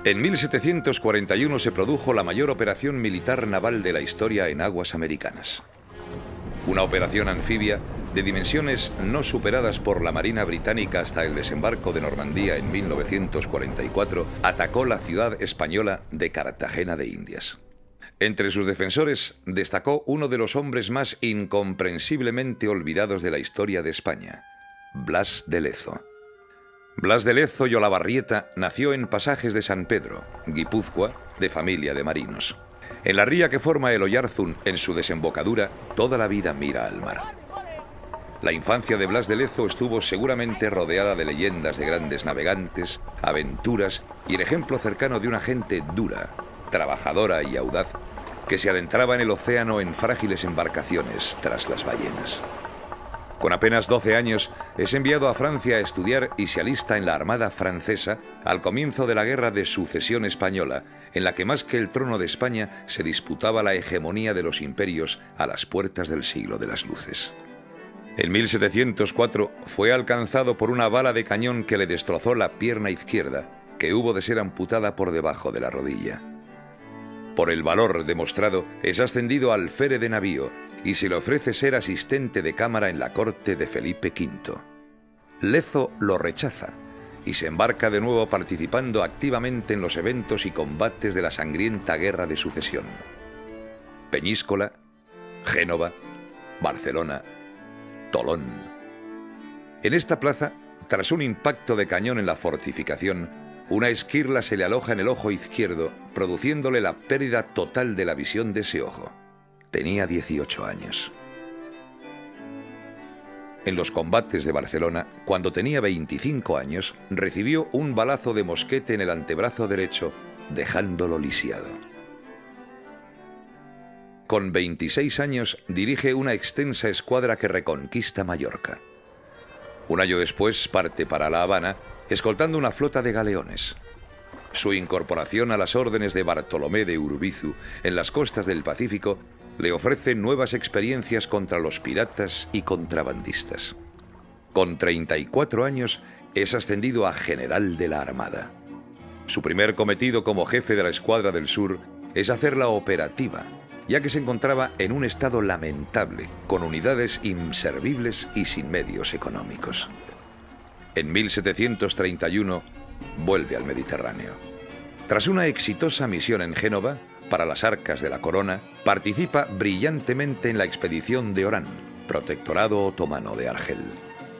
En 1741 se produjo la mayor operación militar naval de la historia en aguas americanas. Una operación anfibia de dimensiones no superadas por la Marina británica hasta el desembarco de Normandía en 1944 atacó la ciudad española de Cartagena de Indias. Entre sus defensores destacó uno de los hombres más incomprensiblemente olvidados de la historia de España, Blas de Lezo. Blas de Lezo y Olavarrieta nació en Pasajes de San Pedro, Guipúzcoa, de familia de marinos. En la ría que forma el Oyarzún, en su desembocadura, toda la vida mira al mar. La infancia de Blas de Lezo estuvo seguramente rodeada de leyendas de grandes navegantes, aventuras y el ejemplo cercano de una gente dura, trabajadora y audaz, que se adentraba en el océano en frágiles embarcaciones tras las ballenas. Con apenas 12 años, es enviado a Francia a estudiar y se alista en la Armada francesa al comienzo de la Guerra de Sucesión Española, en la que más que el trono de España se disputaba la hegemonía de los imperios a las puertas del siglo de las luces. En 1704 fue alcanzado por una bala de cañón que le destrozó la pierna izquierda, que hubo de ser amputada por debajo de la rodilla. Por el valor demostrado, es ascendido al alférez de navío y se le ofrece ser asistente de cámara en la corte de Felipe V. Lezo lo rechaza y se embarca de nuevo participando activamente en los eventos y combates de la sangrienta Guerra de Sucesión. Peñíscola, Génova, Barcelona, Tolón. En esta plaza, tras un impacto de cañón en la fortificación, una esquirla se le aloja en el ojo izquierdo, produciéndole la pérdida total de la visión de ese ojo. Tenía 18 años. En los combates de Barcelona, cuando tenía 25 años, recibió un balazo de mosquete en el antebrazo derecho, dejándolo lisiado. Con 26 años, dirige una extensa escuadra que reconquista Mallorca. Un año después parte para La Habana, escoltando una flota de galeones. Su incorporación a las órdenes de Bartolomé de Urubizu en las costas del Pacífico le ofrece nuevas experiencias contra los piratas y contrabandistas. Con 34 años es ascendido a general de la Armada. Su primer cometido como jefe de la Escuadra del Sur es hacerla operativa, ya que se encontraba en un estado lamentable, con unidades inservibles y sin medios económicos. En 1731 vuelve al Mediterráneo. Tras una exitosa misión en Génova, para las arcas de la corona, participa brillantemente en la expedición de Orán, protectorado otomano de Argel.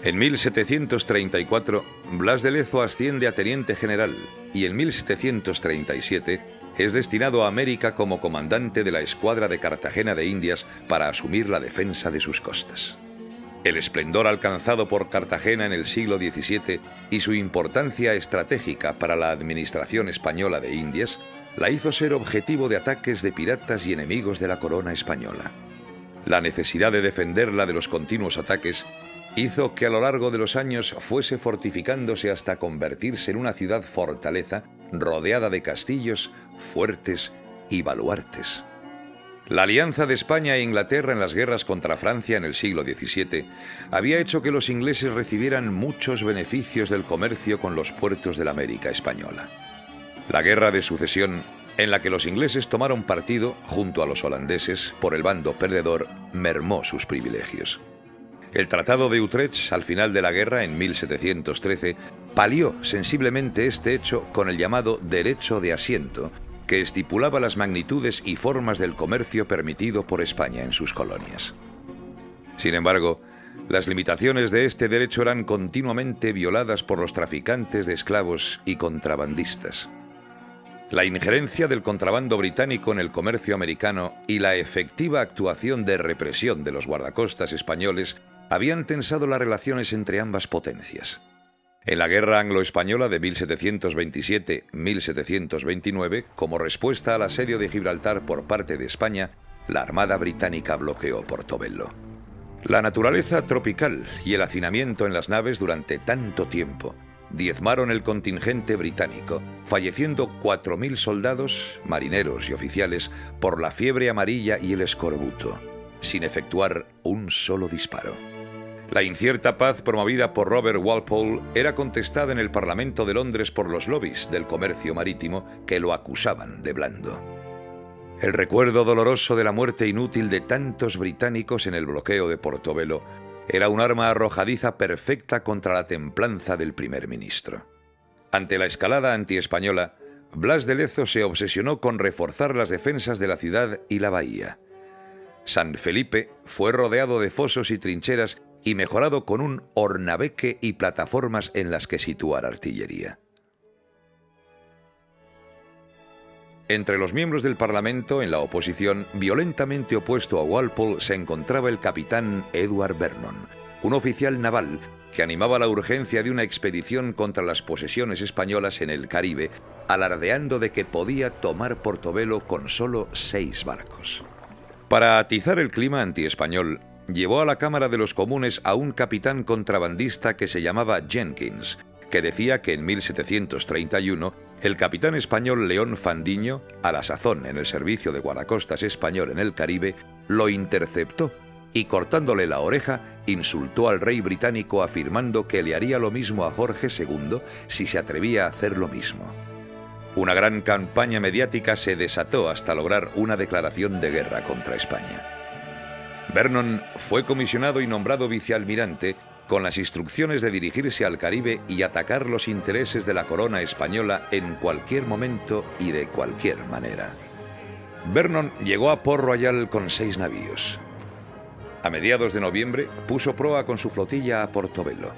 En 1734, Blas de Lezo asciende a teniente general y en 1737 es destinado a América como comandante de la escuadra de Cartagena de Indias para asumir la defensa de sus costas. El esplendor alcanzado por Cartagena en el siglo XVII y su importancia estratégica para la administración española de Indias la hizo ser objetivo de ataques de piratas y enemigos de la corona española. La necesidad de defenderla de los continuos ataques hizo que a lo largo de los años fuese fortificándose hasta convertirse en una ciudad fortaleza rodeada de castillos, fuertes y baluartes. La alianza de España e Inglaterra en las guerras contra Francia en el siglo XVII había hecho que los ingleses recibieran muchos beneficios del comercio con los puertos de la América española. La Guerra de Sucesión, en la que los ingleses tomaron partido, junto a los holandeses, por el bando perdedor, mermó sus privilegios. El Tratado de Utrecht, al final de la guerra, en 1713, palió sensiblemente este hecho con el llamado Derecho de Asiento, que estipulaba las magnitudes y formas del comercio permitido por España en sus colonias. Sin embargo, las limitaciones de este derecho eran continuamente violadas por los traficantes de esclavos y contrabandistas. La injerencia del contrabando británico en el comercio americano y la efectiva actuación de represión de los guardacostas españoles habían tensado las relaciones entre ambas potencias. En la Guerra Anglo-Española de 1727-1729, como respuesta al asedio de Gibraltar por parte de España, la Armada británica bloqueó Portobelo. La naturaleza tropical y el hacinamiento en las naves durante tanto tiempo diezmaron el contingente británico, falleciendo 4.000 soldados, marineros y oficiales por la fiebre amarilla y el escorbuto, sin efectuar un solo disparo. La incierta paz promovida por Robert Walpole era contestada en el Parlamento de Londres por los lobbies del comercio marítimo que lo acusaban de blando. El recuerdo doloroso de la muerte inútil de tantos británicos en el bloqueo de Portobelo era un arma arrojadiza perfecta contra la templanza del primer ministro. Ante la escalada antiespañola, Blas de Lezo se obsesionó con reforzar las defensas de la ciudad y la bahía. San Felipe fue rodeado de fosos y trincheras y mejorado con un hornabeque y plataformas en las que situar artillería. Entre los miembros del Parlamento, en la oposición, violentamente opuesto a Walpole, se encontraba el capitán Edward Vernon, un oficial naval que animaba la urgencia de una expedición contra las posesiones españolas en el Caribe, alardeando de que podía tomar Portobelo con solo 6 barcos. Para atizar el clima antiespañol, llevó a la Cámara de los Comunes a un capitán contrabandista que se llamaba Jenkins, que decía que en 1731 el capitán español León Fandiño, a la sazón en el servicio de guardacostas español en el Caribe, lo interceptó y, cortándole la oreja, insultó al rey británico afirmando que le haría lo mismo a Jorge II si se atrevía a hacer lo mismo. Una gran campaña mediática se desató hasta lograr una declaración de guerra contra España. Vernon fue comisionado y nombrado vicealmirante con las instrucciones de dirigirse al Caribe y atacar los intereses de la corona española en cualquier momento y de cualquier manera. Vernon llegó a Port Royal con 6 navíos. A mediados de noviembre puso proa con su flotilla a Portobelo.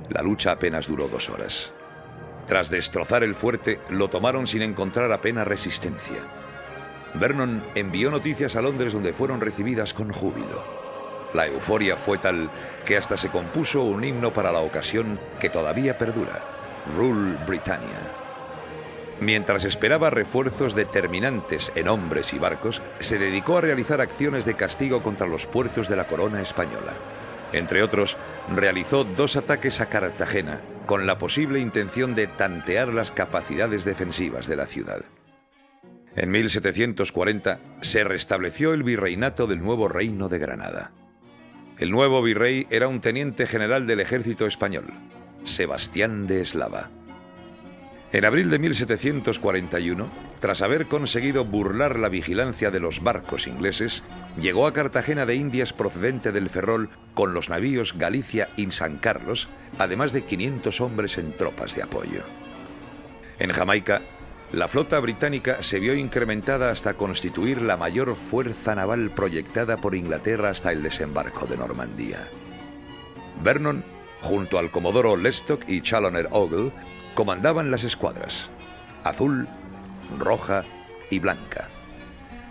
La lucha apenas duró 2 horas. Tras destrozar el fuerte, lo tomaron sin encontrar apenas resistencia. Vernon envió noticias a Londres, donde fueron recibidas con júbilo. La euforia fue tal que hasta se compuso un himno para la ocasión que todavía perdura: Rule Britannia. Mientras esperaba refuerzos determinantes en hombres y barcos, se dedicó a realizar acciones de castigo contra los puertos de la corona española. Entre otros, realizó 2 ataques a Cartagena, con la posible intención de tantear las capacidades defensivas de la ciudad. En 1740 se restableció el virreinato del nuevo Reino de Granada. El nuevo virrey era un teniente general del ejército español, Sebastián de Eslava. En abril de 1741, tras haber conseguido burlar la vigilancia de los barcos ingleses, llegó a Cartagena de Indias procedente del Ferrol con los navíos Galicia y San Carlos, además de 500 hombres en tropas de apoyo. En Jamaica, la flota británica se vio incrementada hasta constituir la mayor fuerza naval proyectada por Inglaterra hasta el desembarco de Normandía. Vernon, junto al comodoro Lestock y Challoner Ogle, comandaban las escuadras: azul, roja y blanca.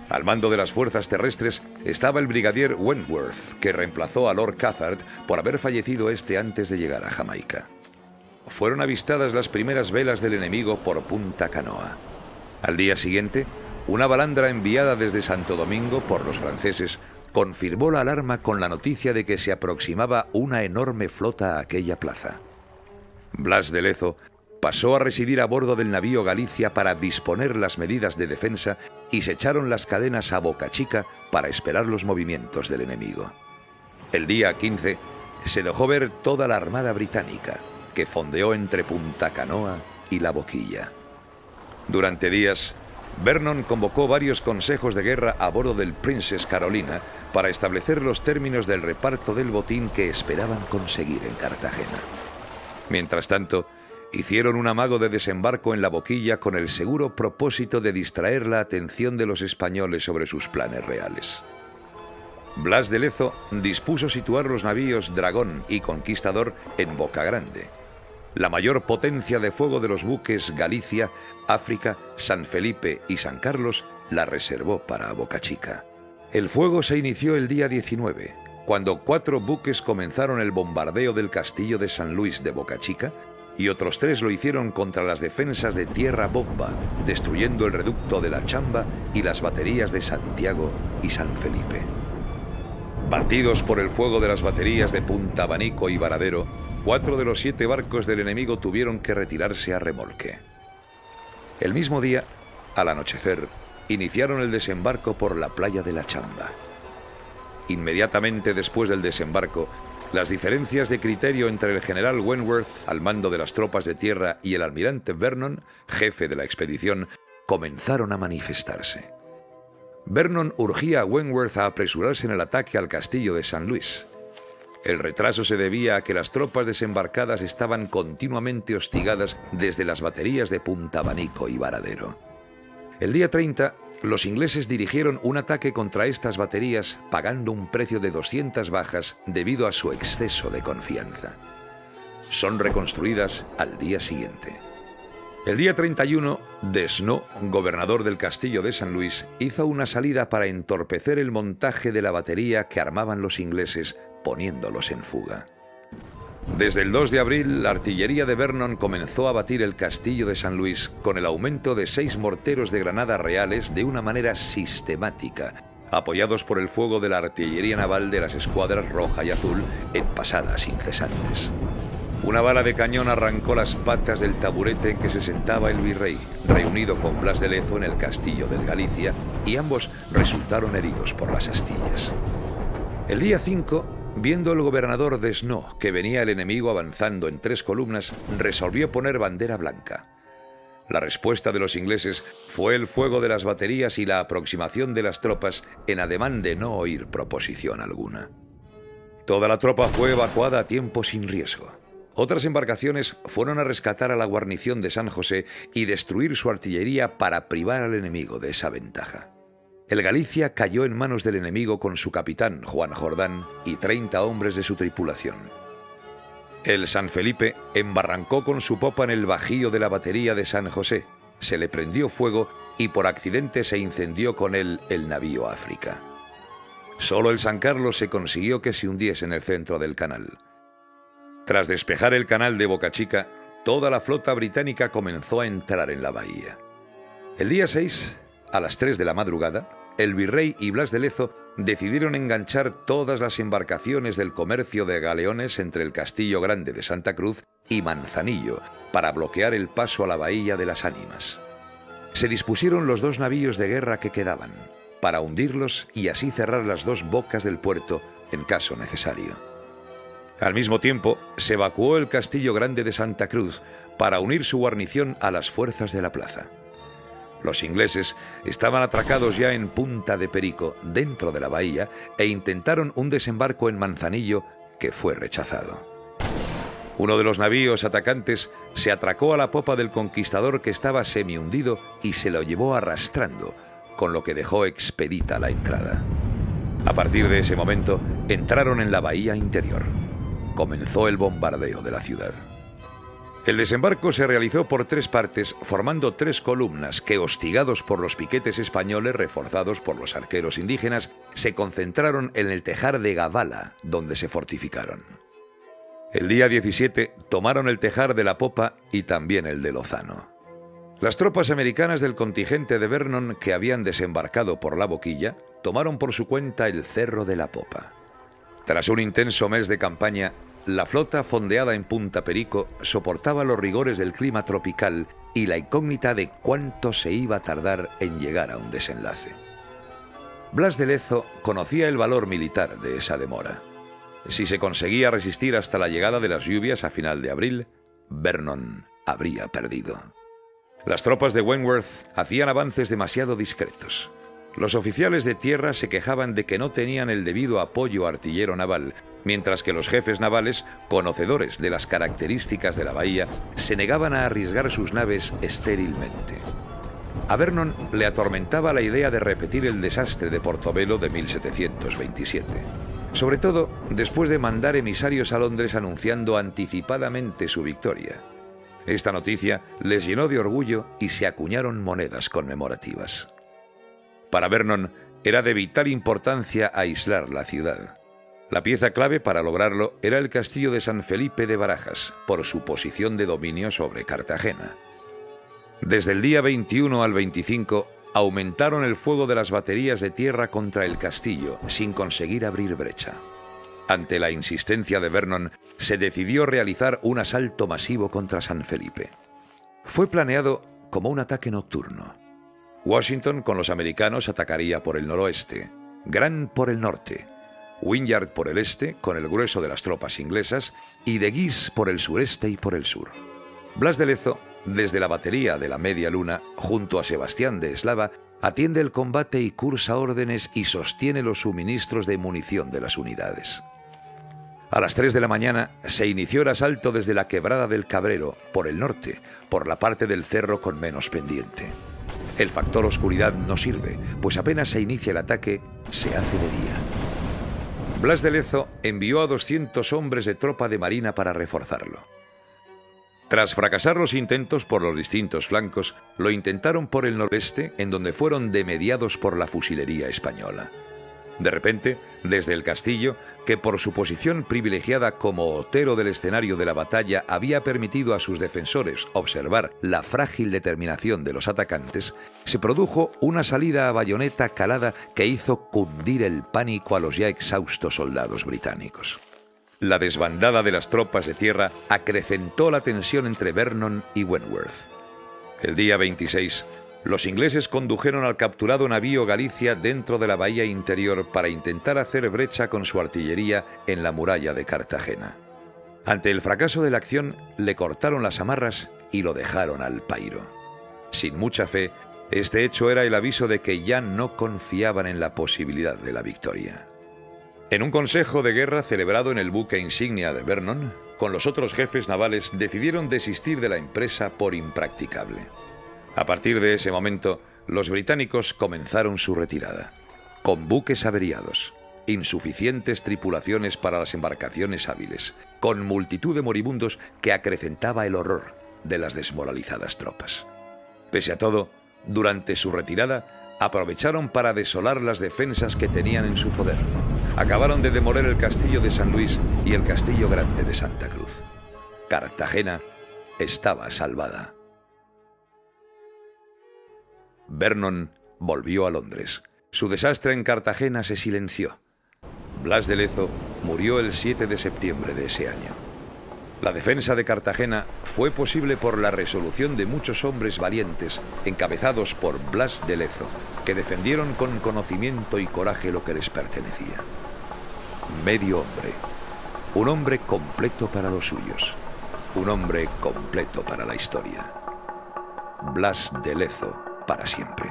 Al mando de las fuerzas terrestres estaba el brigadier Wentworth, que reemplazó a Lord Cathcart por haber fallecido antes de llegar a Jamaica. Fueron avistadas las primeras velas del enemigo por Punta Canoa. Al día siguiente, una balandra enviada desde Santo Domingo por los franceses confirmó la alarma con la noticia de que se aproximaba una enorme flota a aquella plaza. Blas de Lezo pasó a residir a bordo del navío Galicia para disponer las medidas de defensa y se echaron las cadenas a Boca Chica para esperar los movimientos del enemigo. El día 15 se dejó ver toda la armada británica, que fondeó entre Punta Canoa y La Boquilla. Durante días, Vernon convocó varios consejos de guerra a bordo del Princess Carolina para establecer los términos del reparto del botín que esperaban conseguir en Cartagena. Mientras tanto, hicieron un amago de desembarco en La Boquilla con el seguro propósito de distraer la atención de los españoles sobre sus planes reales. Blas de Lezo dispuso situar los navíos Dragón y Conquistador en Boca Grande. La mayor potencia de fuego de los buques Galicia, África, San Felipe y San Carlos la reservó para Boca Chica. El fuego se inició el día 19, cuando 4 buques comenzaron el bombardeo del castillo de San Luis de Boca Chica y otros 3 lo hicieron contra las defensas de Tierra Bomba, destruyendo el reducto de La Chamba y las baterías de Santiago y San Felipe. Batidos por el fuego de las baterías de Punta Abanico y Varadero, 4 de los 7 barcos del enemigo tuvieron que retirarse a remolque. El mismo día, al anochecer, iniciaron el desembarco por la playa de La Chamba. Inmediatamente después del desembarco, Las diferencias de criterio entre el general Wentworth, al mando de las tropas de tierra, y el almirante Vernon, jefe de la expedición, comenzaron a manifestarse. Vernon urgía a Wentworth a apresurarse en el ataque al castillo de San Luis. El retraso se debía a que las tropas desembarcadas estaban continuamente hostigadas desde las baterías de Punta Abanico y Varadero. El día 30, los ingleses dirigieron un ataque contra estas baterías, pagando un precio de 200 bajas debido a su exceso de confianza. Son reconstruidas al día siguiente. El día 31, Desnos, gobernador del castillo de San Luis, hizo una salida para entorpecer el montaje de la batería que armaban los ingleses, poniéndolos en fuga. Desde el 2 de abril, la artillería de Vernon comenzó a batir el castillo de San Luis con el aumento de 6 morteros de granada reales de una manera sistemática, apoyados por el fuego de la artillería naval de las escuadras roja y azul en pasadas incesantes. Una bala de cañón arrancó las patas del taburete en que se sentaba el virrey, reunido con Blas de Lezo en el castillo del Galicia, y ambos resultaron heridos por las astillas. El día 5, viendo el gobernador Desnos que venía el enemigo avanzando en 3 columnas, resolvió poner bandera blanca. La respuesta de los ingleses fue el fuego de las baterías y la aproximación de las tropas en ademán de no oír proposición alguna. Toda la tropa fue evacuada a tiempo sin riesgo. Otras embarcaciones fueron a rescatar a la guarnición de San José y destruir su artillería para privar al enemigo de esa ventaja. El Galicia cayó en manos del enemigo con su capitán, Juan Jordán, y 30 hombres de su tripulación. El San Felipe embarrancó con su popa en el bajío de la batería de San José, se le prendió fuego y por accidente se incendió con él el navío África. Solo el San Carlos se consiguió que se hundiese en el centro del canal. Tras despejar el canal de Boca Chica, toda la flota británica comenzó a entrar en la bahía. El día 6, a las 3 de la madrugada, el virrey y Blas de Lezo decidieron enganchar todas las embarcaciones del comercio de galeones entre el Castillo Grande de Santa Cruz y Manzanillo para bloquear el paso a la bahía de las Ánimas. Se dispusieron los 2 navíos de guerra que quedaban, para hundirlos y así cerrar las 2 bocas del puerto en caso necesario. Al mismo tiempo, se evacuó el Castillo Grande de Santa Cruz para unir su guarnición a las fuerzas de la plaza. Los ingleses estaban atracados ya en Punta de Perico, dentro de la bahía, e intentaron un desembarco en Manzanillo que fue rechazado. Uno de los navíos atacantes se atracó a la popa del Conquistador que estaba semi-hundido y se lo llevó arrastrando, con lo que dejó expedita la entrada. A partir de ese momento, entraron en la bahía interior. Comenzó el bombardeo de la ciudad. El desembarco se realizó por 3 partes, formando 3 columnas que, hostigados por los piquetes españoles reforzados por los arqueros indígenas, se concentraron en el tejar de Gavala, donde se fortificaron. El día 17 tomaron el tejar de la popa y también el de Lozano. Las tropas americanas del contingente de Vernon, que habían desembarcado por la boquilla, tomaron por su cuenta el cerro de la popa. Tras un intenso mes de campaña, la flota fondeada en Punta Perico soportaba los rigores del clima tropical y la incógnita de cuánto se iba a tardar en llegar a un desenlace. Blas de Lezo conocía el valor militar de esa demora. Si se conseguía resistir hasta la llegada de las lluvias a final de abril, Vernon habría perdido. Las tropas de Wentworth hacían avances demasiado discretos. Los oficiales de tierra se quejaban de que no tenían el debido apoyo artillero naval, mientras que los jefes navales, conocedores de las características de la bahía, se negaban a arriesgar sus naves estérilmente. A Vernon le atormentaba la idea de repetir el desastre de Portobelo de 1727, sobre todo después de mandar emisarios a Londres anunciando anticipadamente su victoria. Esta noticia les llenó de orgullo y se acuñaron monedas conmemorativas. Para Vernon era de vital importancia aislar la ciudad. La pieza clave para lograrlo era el castillo de San Felipe de Barajas, por su posición de dominio sobre Cartagena. Desde el día 21 al 25 aumentaron el fuego de las baterías de tierra contra el castillo, sin conseguir abrir brecha. Ante la insistencia de Vernon, se decidió realizar un asalto masivo contra San Felipe. Fue planeado como un ataque nocturno. Washington con los americanos atacaría por el noroeste, Grant por el norte. Wynyard por el este, con el grueso de las tropas inglesas, y de Guise por el sureste y por el sur. Blas de Lezo, desde la batería de la Media Luna, junto a Sebastián de Eslava, atiende el combate y cursa órdenes y sostiene los suministros de munición de las unidades. A las 3 de la mañana se inició el asalto desde la Quebrada del Cabrero, por el norte, por la parte del cerro con menos pendiente. El factor oscuridad no sirve, pues apenas se inicia el ataque, se hace de día. Blas de Lezo envió a 200 hombres de tropa de marina para reforzarlo. Tras fracasar los intentos por los distintos flancos, lo intentaron por el noreste, en donde fueron demediados por la fusilería española. De repente, desde el castillo, que por su posición privilegiada como otero del escenario de la batalla había permitido a sus defensores observar la frágil determinación de los atacantes, se produjo una salida a bayoneta calada que hizo cundir el pánico a los ya exhaustos soldados británicos. La desbandada de las tropas de tierra acrecentó la tensión entre Vernon y Wentworth. El día 26, los ingleses condujeron al capturado navío Galicia dentro de la bahía interior para intentar hacer brecha con su artillería en la muralla de Cartagena. Ante el fracaso de la acción, le cortaron las amarras y lo dejaron al pairo. Sin mucha fe, este hecho era el aviso de que ya no confiaban en la posibilidad de la victoria. En un consejo de guerra celebrado en el buque insignia de Vernon, con los otros jefes navales decidieron desistir de la empresa por impracticable. A partir de ese momento, los británicos comenzaron su retirada, con buques averiados, insuficientes tripulaciones para las embarcaciones hábiles, con multitud de moribundos que acrecentaba el horror de las desmoralizadas tropas. Pese a todo, durante su retirada, aprovecharon para desolar las defensas que tenían en su poder. Acabaron de demoler el castillo de San Luis y el castillo grande de Santa Cruz. Cartagena estaba salvada. Vernon volvió a Londres. Su desastre en Cartagena se silenció. Blas de Lezo murió el 7 de septiembre de ese año. La defensa de Cartagena fue posible por la resolución de muchos hombres valientes, encabezados por Blas de Lezo, que defendieron con conocimiento y coraje lo que les pertenecía. Medio hombre, un hombre completo para los suyos, un hombre completo para la historia. Blas de Lezo para siempre.